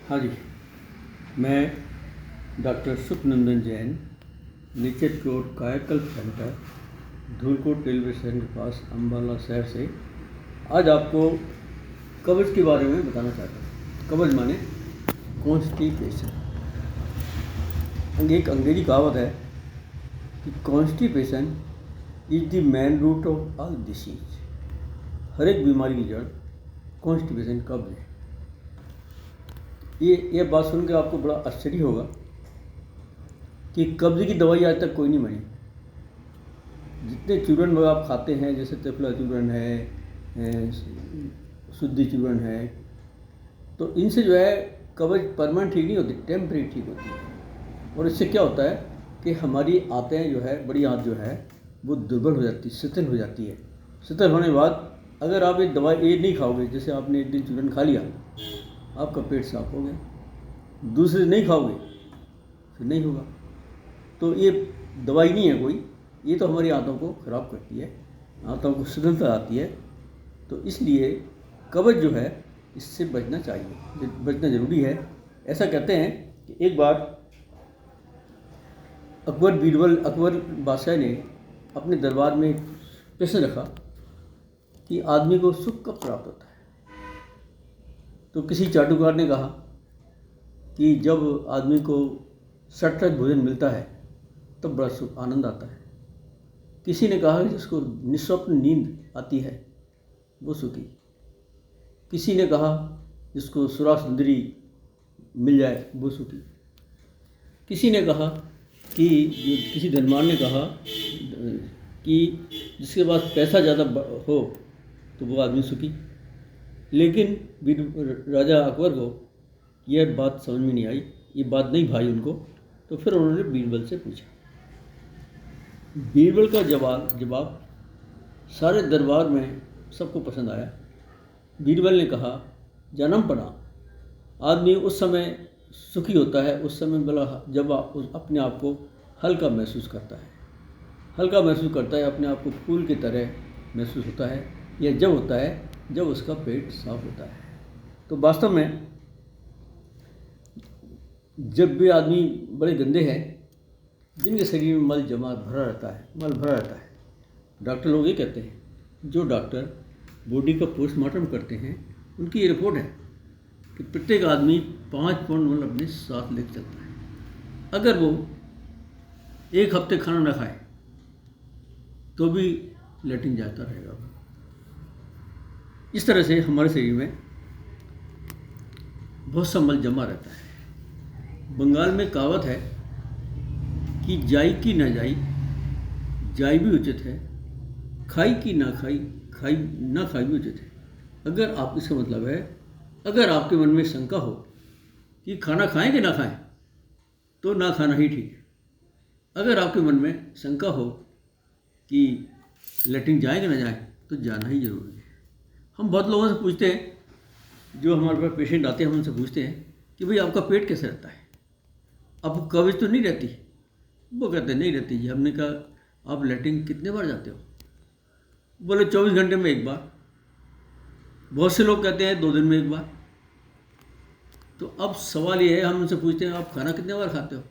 हाँ जी, मैं doctor Sukhnandan Jain, nature cure कायाकल्प सेंटर, धूलकोट रेलवे स्टेशन के पास अम्बाला शहर से आज आपको कब्ज़ के बारे में बताना चाहता हूँ। कब्ज़ माने कॉन्स्टिपेशन। एक अंग्रेजी कहावत है कि constipation is the main root of all disease. हर एक बीमारी की जड़ कॉन्स्टिपेशन कब्ज़ है। ये बात सुन के आपको बड़ा आश्चर्य होगा कि कब्ज़ की दवाई आज तक कोई नहीं बनी। जितने चूर्ण वगैरह आप खाते हैं, जैसे त्रिफला चूर्ण है, शुद्धि चूर्ण है, तो इनसे जो है कब्ज़ परमानेंट ठीक नहीं होती, टेम्परेरी ठीक होती है। और इससे क्या होता है कि हमारी आंतें जो है, बड़ी आंत जो है वो दुर्बल हो जाती है, शिथिल हो जाती है। शिथिल होने के बाद अगर आप ये दवाई नहीं खाओगे, जैसे आपने एक दिन चूर्ण खा लिया, आपका पेट साफ हो गया, दूसरे नहीं खाओगे फिर नहीं होगा। तो ये दवाई नहीं है कोई, ये तो हमारी आंतों को ख़राब करती है, आंतों को शिथिलता आती है। तो इसलिए कब्ज़ जो है इससे बचना चाहिए, बचना ज़रूरी है। ऐसा कहते हैं कि एक बार अकबर बादशाह ने अपने दरबार में एक प्रश्न रखा कि आदमी को सुख कब प्राप्त होता है। तो किसी चाटुकार ने कहा कि जब आदमी को सटरज भोजन मिलता है तब बड़ा सुख आनंद आता है। किसी ने कहा कि जिसको निस्वप्न नींद आती है वो सुखी। किसी ने कहा जिसको सुरा सुंदरी मिल जाए वो सुखी। किसी ने कहा कि किसी धनवान ने कहा कि जिसके पास पैसा ज़्यादा हो तो वो आदमी सुखी। लेकिन राजा अकबर को यह बात समझ में नहीं आई, ये बात नहीं भाई उनको। तो फिर उन्होंने बीरबल से पूछा। बीरबल का जवाब सारे दरबार में सबको पसंद आया। बीरबल ने कहा, जन्मपना आदमी उस समय सुखी होता है, उस समय भला जब अपने आप को हल्का महसूस करता है। हल्का महसूस करता है, अपने आप को फूल की तरह महसूस होता है। यह जब होता है जब उसका पेट साफ होता है। तो वास्तव में जब भी आदमी बड़े गंदे हैं, जिनके शरीर में मल भरा रहता है, डॉक्टर लोग ये कहते हैं, जो डॉक्टर बॉडी का पोस्टमार्टम करते हैं उनकी ये रिपोर्ट है कि प्रत्येक आदमी 5 पाउंड मल अपने साथ लेकर चलता है। अगर वो एक हफ्ते खाना ना खाए तो भी लेटरिन जाता रहेगा। इस तरह से हमारे शरीर में बहुत सा मल जमा रहता है। बंगाल में कहावत है कि जाई की ना जाई, जाई भी उचित है, खाई की ना खाई, खाई ना खाई भी उचित है। अगर आप, इसका मतलब है अगर आपके मन में शंका हो कि खाना खाएं कि ना खाएं तो ना खाना ही ठीक है। अगर आपके मन में शंका हो कि लेटरिन जाएं कि ना जाएं तो जाना ही जरूरी है। हम बहुत लोगों से पूछते हैं, जो हमारे पास पेशेंट आते हैं, हम उनसे पूछते हैं कि भाई आपका पेट कैसे रहता है, आपको कब्ज़ तो नहीं रहती? वो कहते हैं नहीं रहती जी। हमने कहा आप लेटरिन कितने बार जाते हो? बोले 24 घंटे में एक बार। बहुत से लोग कहते हैं 2 दिन में एक बार। तो अब सवाल ये है, हम उनसे पूछते हैं आप खाना कितने बार खाते हो?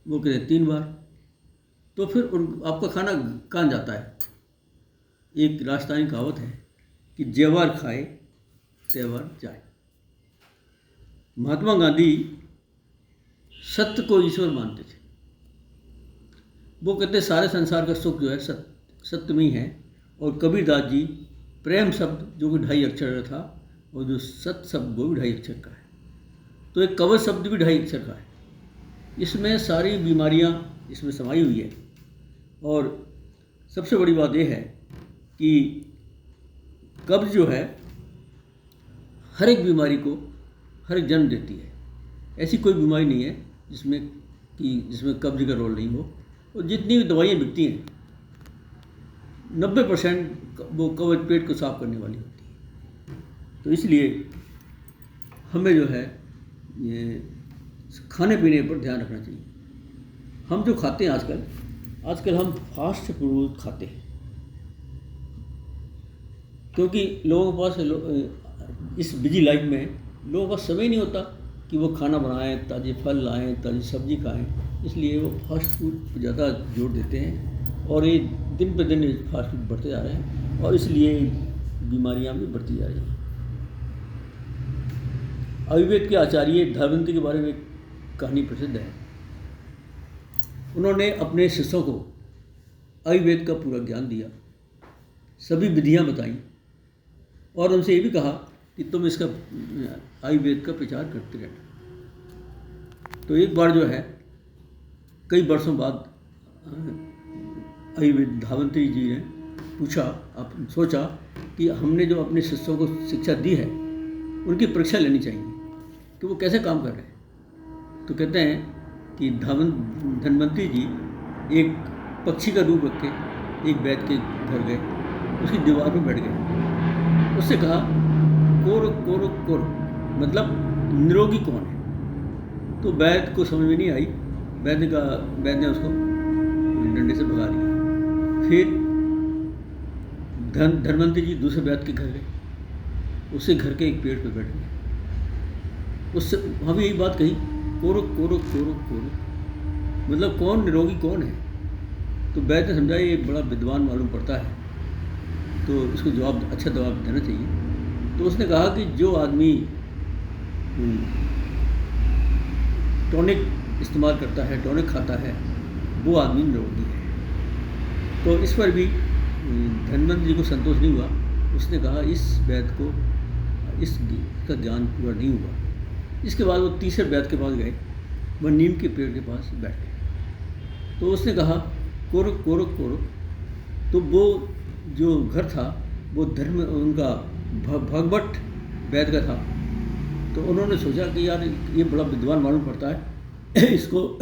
वो कहते हैं 3 बार। तो फिर आपका खाना कहाँ जाता है? एक राजस्थानी कहावत है कि जेवार खाए त्योहार जाए। महात्मा गांधी सत्य को ईश्वर मानते थे। वो कहते सारे संसार का सुख जो है सत्य में ही है। और कबीरदास जी प्रेम शब्द जो कि 2.5 अक्षर का था, और जो सत्य शब्द वो भी 2.5 अक्षर का है। तो एक कब्ज़ शब्द भी 2.5 अक्षर का है। इसमें सारी बीमारियां इसमें समाई हुई है। और सबसे बड़ी बात यह है कि कब्ज़ जो है हर एक बीमारी को हर एक जन्म देती है। ऐसी कोई बीमारी नहीं है जिसमें कब्ज़ का रोल नहीं हो। और जितनी भी दवाइयाँ बिकती हैं 90% वो कब्ज़ पेट को साफ करने वाली होती है। तो इसलिए हमें जो है ये खाने पीने पर ध्यान रखना चाहिए। हम जो खाते हैं आजकल हम फास्ट फूड खाते हैं, क्योंकि लोगों के पास इस बिजी लाइफ में लोगों का समय नहीं होता कि वो खाना बनाएं, ताज़े फल लाएं, ताज़ी सब्ज़ी खाएं, इसलिए वो फास्ट फूड पर ज़्यादा जोर देते हैं और ये दिन पर दिन फास्ट फूड बढ़ते जा रहे हैं और इसलिए बीमारियां भी बढ़ती जा रही हैं। आयुर्वेद के आचार्य धावंती के बारे में एक कहानी प्रसिद्ध है। उन्होंने अपने शिष्यों को आयुर्वेद का पूरा ज्ञान दिया, सभी विधियां बताई और उनसे ये भी कहा कि तुम इसका आयुर्वेद का प्रचार करते रहना। तो एक बार जो है कई वर्षों बाद आयुर्वेद धावंती जी ने सोचा कि हमने जो अपने शिष्यों को शिक्षा दी है उनकी परीक्षा लेनी चाहिए कि वो कैसे काम कर रहे हैं। तो कहते हैं कि धन्वंतरी जी एक पक्षी का रूप रख के एक वैद्य के घर गए, उसकी दीवार पर बैठ गए, उससे कहा कोर कोर कोर, मतलब निरोगी कौन है। तो वैद्य को समझ में नहीं आई, वैद्य ने उसको डंडे से भगा दिया। फिर धन्वंतरी जी दूसरे वैद्य के घर गए, उससे घर के एक पेड़ पर बैठ गए, उससे वहाँ भी यही बात कही कोरो कोरो कोरो कोरो, मतलब कौन निरोगी कौन है। तो वैद्य ने समझा ये बड़ा विद्वान मालूम पड़ता है, तो इसको अच्छा जवाब देना चाहिए। तो उसने कहा कि जो आदमी टॉनिक इस्तेमाल करता है, टॉनिक खाता है, वो आदमी निरोगी है। तो इस पर भी धन्वंतरी जी को संतोष नहीं हुआ, उसने कहा इस वैद्य को इसका ज्ञान पूरा नहीं हुआ। इसके बाद वो तीसरे वैद्य के पास गए, वह नीम के पेड़ के पास बैठ गए। तो उसने कहा कोरो कोरो कोरो। तो वो जो घर था वो उनका भगवट वैद्य का था। तो उन्होंने सोचा कि यार ये बड़ा विद्वान मालूम पड़ता है, इसको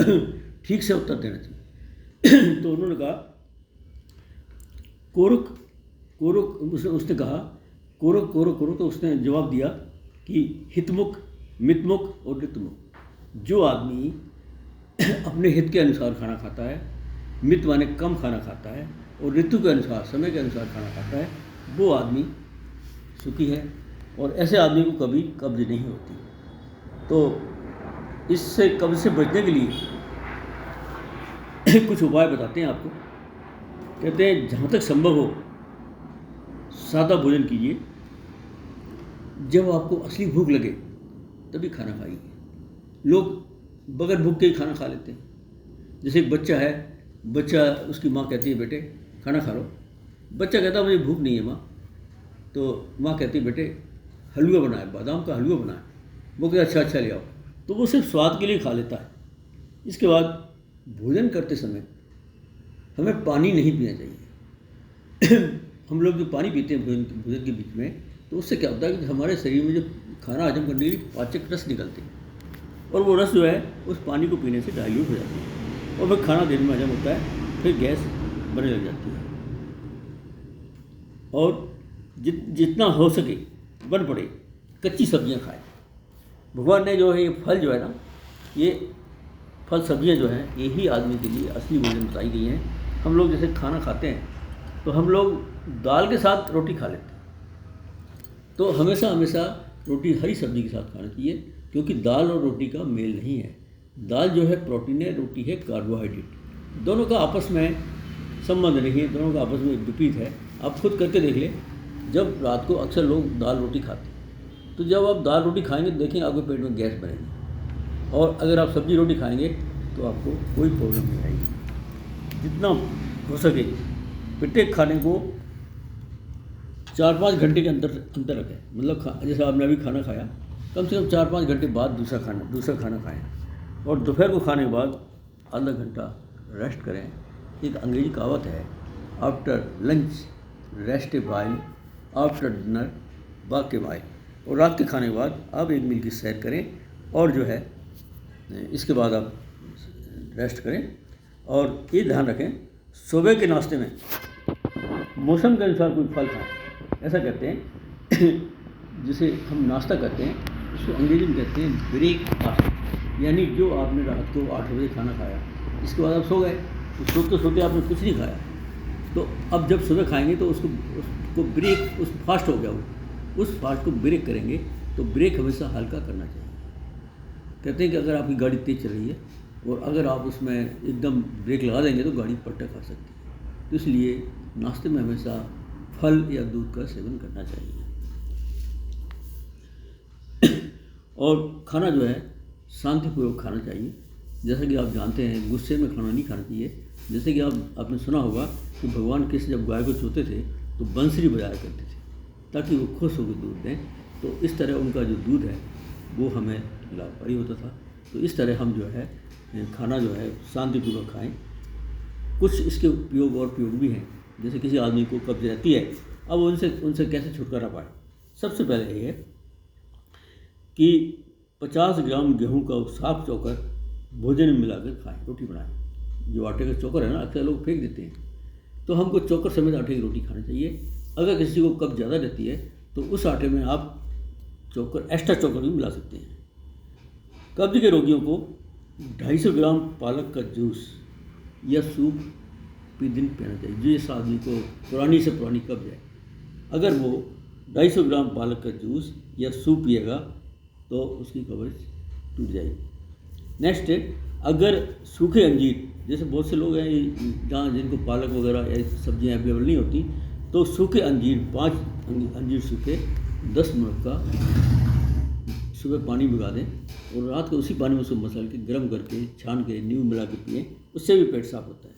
ठीक से उत्तर देना चाहिए। तो उन्होंने कहा कोरुक कोरुक, उसने कहा कोरो कोरो कोरो। तो उसने जवाब दिया कि हितमुख, मितमुख और ऋतुमुख। जो आदमी अपने हित के अनुसार खाना खाता है, मित माने कम खाना खाता है, और ऋतु के अनुसार, समय के अनुसार खाना खाता है, वो आदमी सुखी है और ऐसे आदमी को कभी कब्ज नहीं होती। तो इससे कब्ज से बचने के लिए कुछ उपाय बताते हैं आपको। कहते हैं जहाँ तक संभव हो सादा भोजन कीजिए, जब आपको असली भूख लगे तभी खाना खाइए। लोग बगैर भूख के ही खाना खा लेते हैं। जैसे एक बच्चा उसकी माँ कहती है बेटे खाना खा लो, बच्चा कहता है मुझे भूख नहीं है माँ, तो माँ कहती है बेटे हलवा बनाए, बादाम का हलवा बनाए। वो कहता अच्छा ले आओ, तो वो सिर्फ स्वाद के लिए खा लेता है। इसके बाद भोजन करते समय हमें पानी नहीं पीना चाहिए। हम लोग जो पानी पीते हैं भोजन के बीच में, तो उससे क्या होता है कि हमारे शरीर में जो खाना हजम करने के लिए पाचक रस निकलते हैं और वो रस जो है उस पानी को पीने से डाइल्यूट हो जाती है और फिर खाना देर में हजम होता है, फिर गैस बनने लग जाती है। और जितना हो सके बन पड़े कच्ची सब्जियां खाएं। भगवान ने जो है ये फल जो है ना, ये फल सब्जियां जो हैं यही आदमी के लिए असली भोजन बताई गई हैं। हम लोग जैसे खाना खाते हैं तो हम लोग दाल के साथ रोटी खा लेते हैं, तो हमेशा रोटी हरी सब्जी के साथ खाना चाहिए, क्योंकि दाल और रोटी का मेल नहीं है। दाल जो है प्रोटीन है, रोटी है कार्बोहाइड्रेट। दोनों का आपस में संबंध नहीं है, दोनों का आपस में विपरीत है। आप खुद करके देख लें, जब रात को अक्सर लोग दाल रोटी खाते हैं, तो जब आप दाल रोटी खाएंगे तो देखेंगे आपके पेट में गैस बनेगी, और अगर आप सब्जी रोटी खाएंगे तो आपको कोई प्रॉब्लम नहीं आएगी। जितना हो सके प्रत्येक खाने को 4-5 घंटे के अंतर रखें। मतलब जैसे आपने अभी खाना खाया, कम से कम 4-5 घंटे बाद दूसरा खाना खाएं, और दोपहर को खाने के बाद आधा घंटा रेस्ट करें। एक अंग्रेजी कहावत है, after lunch rest a while, after dinner walk a while. और रात के खाने के बाद आप 1 मील की सैर करें, और जो है इसके बाद आप रेस्ट करें। और ये ध्यान रखें, सुबह के नाश्ते में मौसम के अनुसार कोई फल खाएं। ऐसा कहते हैं जिसे हम नाश्ता करते हैं, उसको अंग्रेजी में कहते हैं ब्रेकफास्ट। यानी जो आपने रात को 8 बजे खाना खाया, इसके बाद आप सो गए, तो सोते आपने कुछ नहीं खाया, तो अब जब सुबह खाएंगे तो उसको ब्रेक, उस फास्ट हो गया, वो उस फास्ट को ब्रेक करेंगे, तो ब्रेक हमेशा हल्का करना चाहिए। कहते हैं कि अगर आपकी गाड़ी तेज़ चल रही है और अगर आप उसमें एकदम ब्रेक लगा देंगे तो गाड़ी पलटा खा सकती है। तो इसलिए नाश्ते में हमेशा फल या दूध का सेवन करना चाहिए। और खाना जो है शांतिपूर्वक खाना चाहिए। जैसा कि आप जानते हैं गुस्से में खाना नहीं खाना चाहिए। जैसे कि आपने सुना होगा कि भगवान कृष्ण जब गाय को चोते थे तो बंसरी बजाया करते थे ताकि वो खुश होकर दूध दें। तो इस तरह उनका जो दूध है वो हमें लाभकारी होता था। तो इस तरह हम जो है खाना जो है शांतिपूर्वक खाएं। कुछ इसके उपयोग और प्रयोग भी हैं। जैसे किसी आदमी को कब्ज रहती है, अब उनसे कैसे छुटकारा पाए। सबसे पहले ये है कि 50 ग्राम गेहूं का साफ चोकर भोजन में मिलाकर खाएं, रोटी बनाएं। जो आटे का चोकर है ना, अक्सर लोग फेंक देते हैं, तो हमको चोकर समेत आटे की रोटी खानी चाहिए। अगर किसी को कब्ज ज़्यादा रहती है तो उस आटे में आप एक्स्ट्रा चोकर भी मिला सकते हैं। कब्ज के रोगियों को 250 ग्राम पालक का जूस या सूप दिन पीना चाहिए। जिस आदमी को पुरानी से पुरानी कब्ज है, अगर वो 250 ग्राम पालक का जूस या सूप पिएगा तो उसकी कब्ज टूट जाएगी। नेक्स्ट है, अगर सूखे अंजीर, जैसे बहुत से लोग हैं जहाँ जिनको पालक वगैरह या सब्जियाँ अवेलेबल नहीं होती, तो सूखे अंजीर 5 अंजीर सूखे 10 मिनट का सुबह पानी भिगा दें और रात को उसी पानी में उसको मसल के गर्म करके छान के नींबू मिला के पिएँ, उससे भी पेट साफ होता है।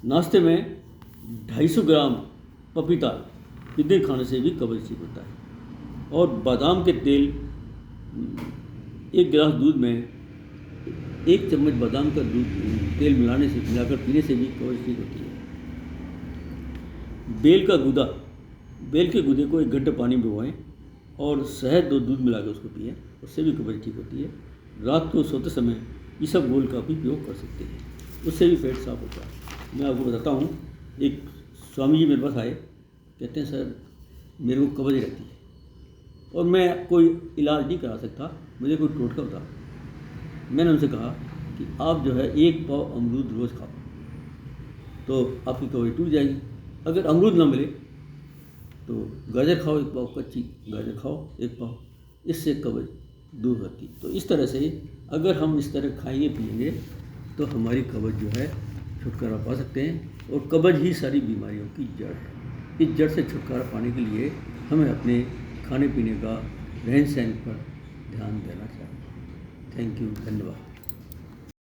नाश्ते में 250 ग्राम पपीता दिन खाने से भी कब्ज ठीक होता है। और बादाम के तेल 1 गिलास दूध में 1 चम्मच बादाम का तेल मिलाकर पीने से भी कब्ज ठीक होती है। बेल के गूदे को 1 घंटे पानी में भिगोएं और शहद और दूध मिलाकर उसको पिएं, उससे भी कब्ज ठीक होती है। रात को सोते समय इसबगोल का भी उपयोग कर सकते हैं, उससे भी पेट साफ होता है। मैं आपको बताता हूँ, एक स्वामी जी मेरे पास आए, कहते हैं सर मेरे को कब्ज रहती है और मैं कोई इलाज नहीं करा सकता, मुझे कोई टोटका बता। मैंने उनसे कहा कि आप जो है 1 पाव अमरूद रोज़ खाओ तो आपकी कब्ज टूट जाएगी। अगर अमरूद ना मिले तो गाजर खाओ, 1 पाव कच्ची गाजर खाओ 1 पाव, इससे कब्ज दूर होती। तो इस तरह से अगर हम इस तरह खाएंगे पिएंगे तो हमारी कब्ज जो है छुटकारा पा सकते हैं। और कब्ज ही सारी बीमारियों की जड़ है। इस जड़ से छुटकारा पाने के लिए हमें अपने खाने पीने का, रहन सहन पर ध्यान देना चाहिए। थैंक यू, धन्यवाद।